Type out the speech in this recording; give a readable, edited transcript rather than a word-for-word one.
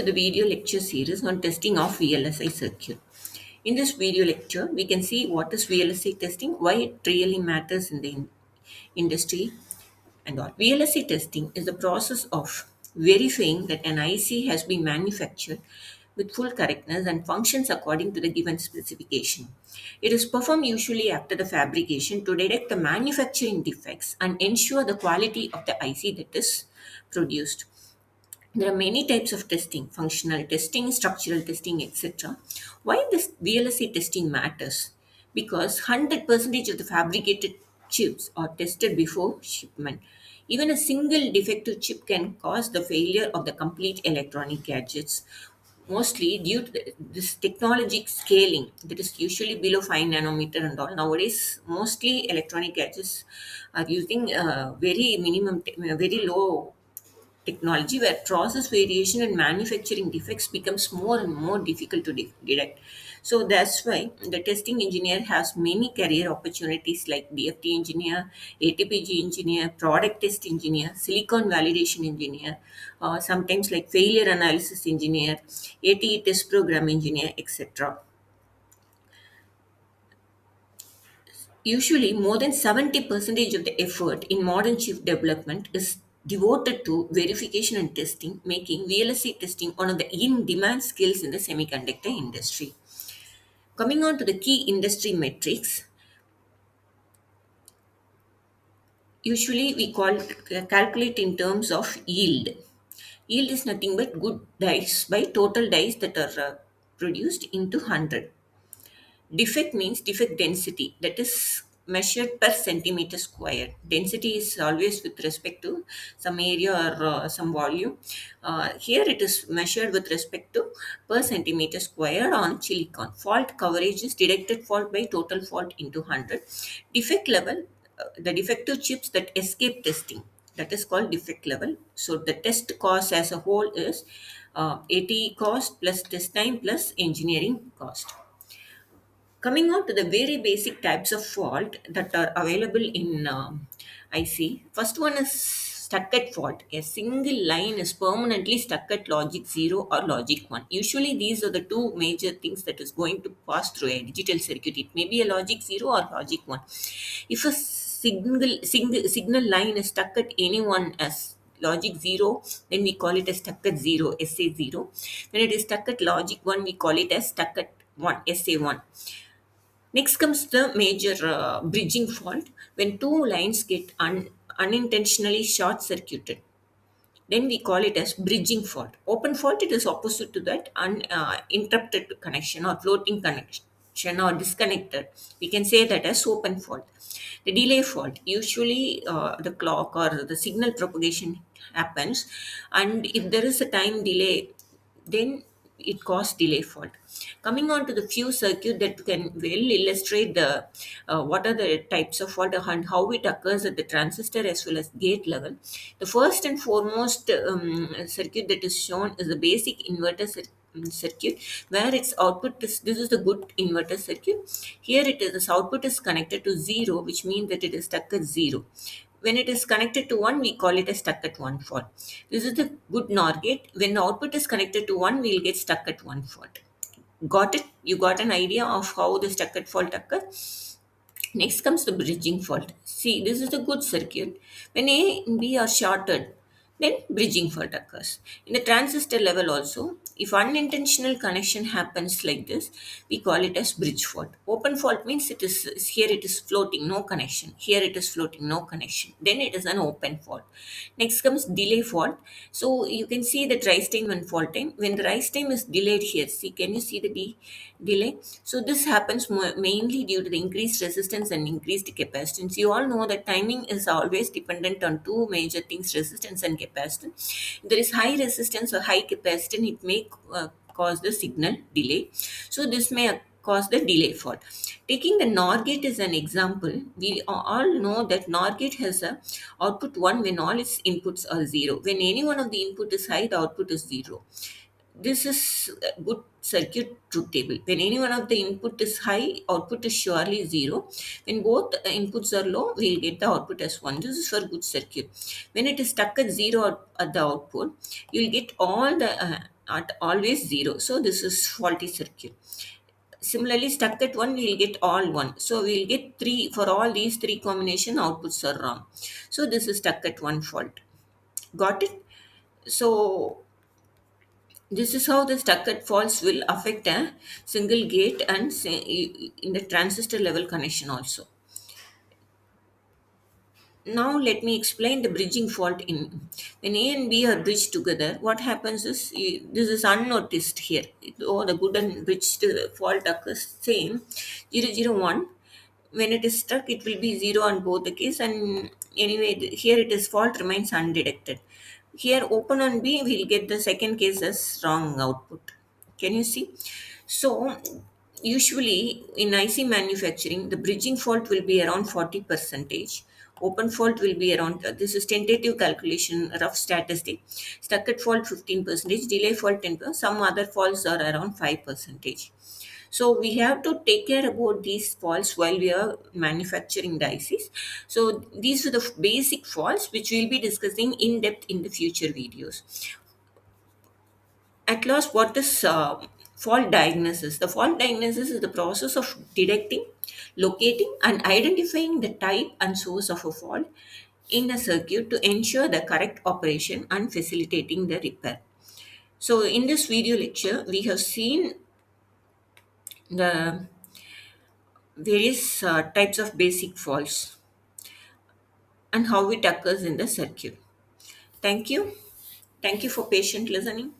to the video lecture series on testing of VLSI circuit. In this video lecture, we can see what is VLSI testing, why it really matters in the industry, and all. VLSI testing is the process of verifying that an IC has been manufactured with full correctness and functions according to the given specification. It is performed usually after the fabrication to detect the manufacturing defects and ensure the quality of the IC that is produced. There are many types of testing: functional testing, structural testing, etc. Why this VLSI testing matters? Because 100% of the fabricated chips are tested before shipment. Even a single defective chip can cause the failure of the complete electronic gadgets, mostly due to this technology scaling that is usually below 5 nanometer and all. Nowadays, mostly electronic gadgets are using very minimum, very low technology, where process variation and manufacturing defects becomes more and more difficult to detect. So that's why the testing engineer has many career opportunities like DFT engineer, ATPG engineer, product test engineer, silicon validation engineer, sometimes like failure analysis engineer, ATE test program engineer, etc. Usually, more than 70% of the effort in modern chip development is devoted to verification and testing, making VLSI testing one of the in-demand skills in the semiconductor industry. Coming on to the key industry metrics, usually we calculate in terms of yield. Yield is nothing but good dies by total dies that are produced into 100. Defect means defect density, that is measured per centimeter square. Density is always with respect to some area or some volume. Here it is measured with respect to per centimeter square on silicon. Fault coverage is detected fault by total fault into 100. Defect level, the defective chips that escape testing, that is called defect level. So the test cost as a whole is ATE cost plus test time plus engineering cost. Coming on to the very basic types of fault that are available in IC, first one is stuck at fault. A single line is permanently stuck at logic 0 or logic 1. Usually, these are the two major things that is going to pass through a digital circuit. It may be a logic 0 or logic 1. If a signal line is stuck at any one as logic 0, then we call it as stuck at 0, SA0. When it is stuck at logic 1, we call it as stuck at 1, SA1. Next comes the major bridging fault, when two lines get unintentionally short circuited. Then we call it as bridging fault. Open fault, it is opposite to that, uninterrupted connection or floating connection or disconnected. We can say that as open fault. The delay fault, usually the clock or the signal propagation happens, and if there is a time delay, then it causes delay fault. Coming on to the few circuit that can well illustrate the what are the types of fault and how it occurs at the transistor as well as gate level. The first and foremost circuit that is shown is the basic inverter circuit, where its output is, this is the good inverter circuit. Here it is, its output is connected to 0, which means that it is stuck at 0. When it is connected to 1, we call it a stuck at 1 fault. This is the good NOR gate. When the output is connected to 1, we will get stuck at 1 fault. Got it? You got an idea of how the stuck at fault occurs? Next comes the bridging fault. See, this is the good circuit. When A and B are shorted, then bridging fault occurs. In the transistor level also, if unintentional connection happens like this, we call it as bridge fault. Open fault means it is here it is floating, no connection. Here it is floating, no connection. Then it is an open fault. Next comes delay fault. So you can see the rise time and fall time. When the rise time is delayed here, see, can you see the delay? So this happens mainly due to the increased resistance and increased capacitance. You all know that timing is always dependent on two major things: resistance and capacitance. If there is high resistance or high capacitance, it may cause the signal delay. So this may cause the delay fault. Taking the NOR gate as an example, we all know that NOR gate has a output 1 when all its inputs are 0. When any one of the input is high, the output is 0. This is a good circuit truth table. When any one of the input is high, output is surely 0. When both inputs are low, we will get the output as 1. This is for good circuit. When it is stuck at 0 at the output, you will get all the at always 0. So this is faulty circuit. Similarly, stuck at 1, we'll get all 1. So we'll get 3 for all these 3 combination outputs are wrong. So this is stuck at 1 fault. Got it? So this is how the stuck at faults will affect a single gate and in the transistor level connection also. Now let me explain the bridging fault. In when A and B are bridged together, what happens is this is unnoticed here. Oh, the good and bridged fault occurs same 0 0 1. When it is stuck, it will be 0 on both the case, and anyway here it is fault remains undetected. Here open on B, we'll get the second case as wrong output. Can you see? So usually in IC manufacturing, the bridging fault will be around 40 percentage. Open fault will be around, this is tentative calculation, rough statistic. Stuck at fault 15 percentage, delay fault 10%, some other faults are around 5 percentage. So we have to take care about these faults while we are manufacturing the ICs. So these are the basic faults which we'll be discussing in depth in the future videos. At last, what is fault diagnosis? The fault diagnosis is the process of detecting, locating, and identifying the type and source of a fault in a circuit to ensure the correct operation and facilitating the repair. So, in this video lecture, we have seen the various types of basic faults and how it occurs in the circuit. Thank you. Thank you for patient listening.